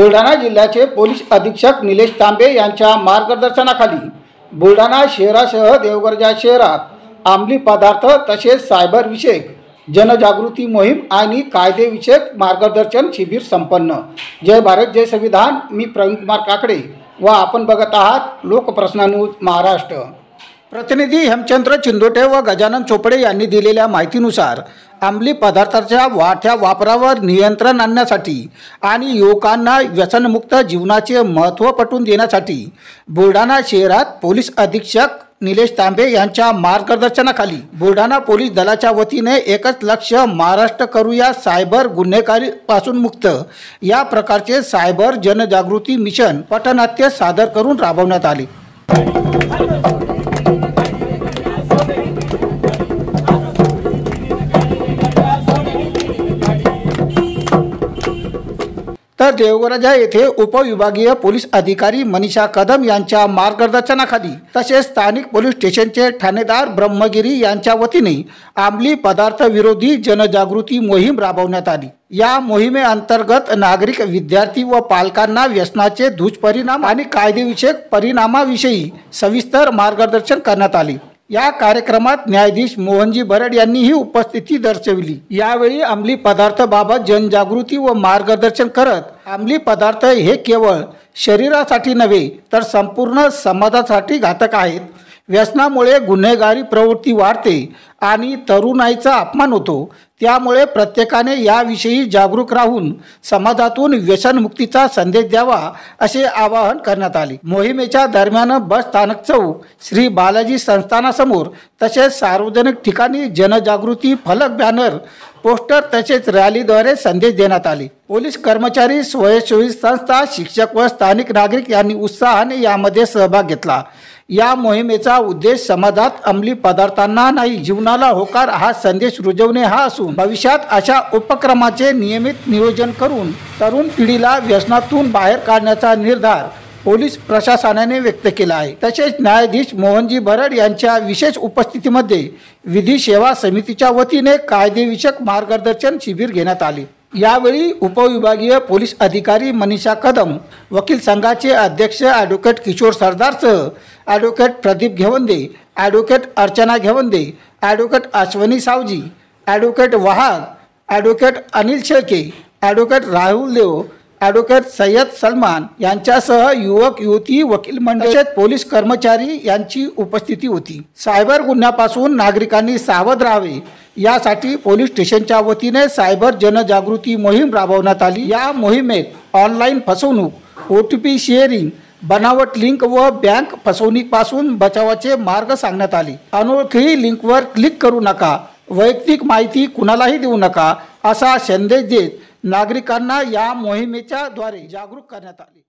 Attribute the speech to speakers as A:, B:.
A: बुलढाणा जिल्ह्याचे पोलीस अधीक्षक निलेश तांबे यांच्या मार्गदर्शनाखाली बुलढाणा शहरासह देवगड शहरात अंमली पदार्थ तसेच सायबर विषयक जनजागृती मोहीम आणि कायदेविषयक मार्गदर्शन शिबिर संपन्न। जय भारत जय संविधान। मी प्रवीण कुमार काकडे व आपण बघत आहात लोकप्रश्न न्यूज महाराष्ट्र। प्रतिनिधी हेमचंद्र चिंदोटे व गजानन चोपडे यांनी दिलेल्या माहितीनुसार अंमली पदार्थांच्या वाढत्या वापरावर नियंत्रण आणण्यासाठी आणि युवकांना व्यसनमुक्त जीवनाचे महत्त्व पटवून देण्यासाठी बुलढाणा शहरात पोलीस अधीक्षक निलेश तांबे यांच्या मार्गदर्शनाखाली बुलढाणा पोलीस दलाच्या वतीने एकच लक्ष्य महाराष्ट्र करूया सायबर गुन्हेगारी पासून मुक्त या प्रकारचे सायबर जनजागृती मिशन पथनाट्य सादर करून राबवण्यात आले। तर देवगराजा येथे उपविभागीय पोलीस अधिकारी मनीषा कदम यांच्या मार्गदर्शनाखाली तसेच स्थानिक पोलीस स्टेशनचे ठाणेदार ब्रह्मगिरी यांच्या वतीने अंमली पदार्थ विरोधी जनजागृती मोहीम राबवण्यात आली। या मोहिमेअंतर्गत नागरिक, विद्यार्थी व पालकांना व्यसनाचे दुष्परिणाम आणि कायदेविषयक परिणामाविषयी सविस्तर मार्गदर्शन करण्यात आले। या कार्यक्रमात न्यायाधीश मोहनजी भरड यांनीही उपस्थिती दर्शवली। यावेळी अंमली पदार्थाबाबत जनजागृती व मार्गदर्शन करत अंमली पदार्थ हे केवळ शरीरासाठी नव्हे तर संपूर्ण समाजासाठी घातक आहेत। व्यसनामुळे गुन्हेगारी प्रवृत्ती वाढते आणि तरुणाईचा अपमान होतो। त्यामुळे प्रत्येकाने याविषयी जागरूक राहून समाजातून व्यसनमुक्तीचा संदेश द्यावा असे आवाहन करण्यात आले। मोहिमेच्या दरम्यान बस स्थानक चौक, श्री बालाजी संस्थानासमोर तसेच सार्वजनिक ठिकाणी जनजागृती फलक, बॅनर, पोस्टर तसेच रॅलीद्वारे संदेश देण्यात आले। पोलीस कर्मचारी, स्वयंसेवी संस्था, शिक्षक व स्थानिक नागरिक यांनी उत्साहाने यामध्ये सहभाग घेतला। या मोहिमेचा उद्देश समाजात अंमली पदार्थांना नाही जीवनाला होकार हा संदेश रुजवणे हा असून भविष्यात अशा उपक्रमाचे नियमित नियोजन करून तरुण पिढीला व्यसनातून बाहेर काढण्याचा निर्धार पोलीस प्रशासनाने व्यक्त केला आहे। तसेच न्यायाधीश मोहनजी भरड यांच्या विशेष उपस्थितीमध्ये विधी सेवा समितीच्या वतीने कायदेविषयक मार्गदर्शन शिबिर घेण्यात आले। यावेळी उपविभागीय पोलीस अधिकारी मनीषा कदम, वकील संघाचे अध्यक्ष ॲडव्होकेट किशोर सरदारसह advocate Pradeep Ghevande, advocate Archana Ghevande, advocate Ashwini Savji, advocate Wahag, advocate Anil Shelke, advocate Rahul Dev, advocate Sayyad Salman यांच्यासह युवक युवती, वकील मंडळ, पोलीस कर्मचारी यांची उपस्थिती होती। सायबर गुन्ह्यापासून नागरिकांनी सावध राहावे यासाठी पोलीस स्टेशनच्या वतीने सायबर जनजागृती मोहीम राबवण्यात आली। या मोहिमेत ऑनलाईन फसवणूक, OTP शेअरिंग, बनावट लिंक व बँक फसवणुकीपासून बचावाचे मार्ग सांगण्यात आले। अनोळखी लिंकवर क्लिक करू नका, वैयक्तिक माहिती कुणालाही देऊ नका असा संदेश देत नागरिकांना या मोहिमेच्या द्वारे जागरूक करण्यात आले।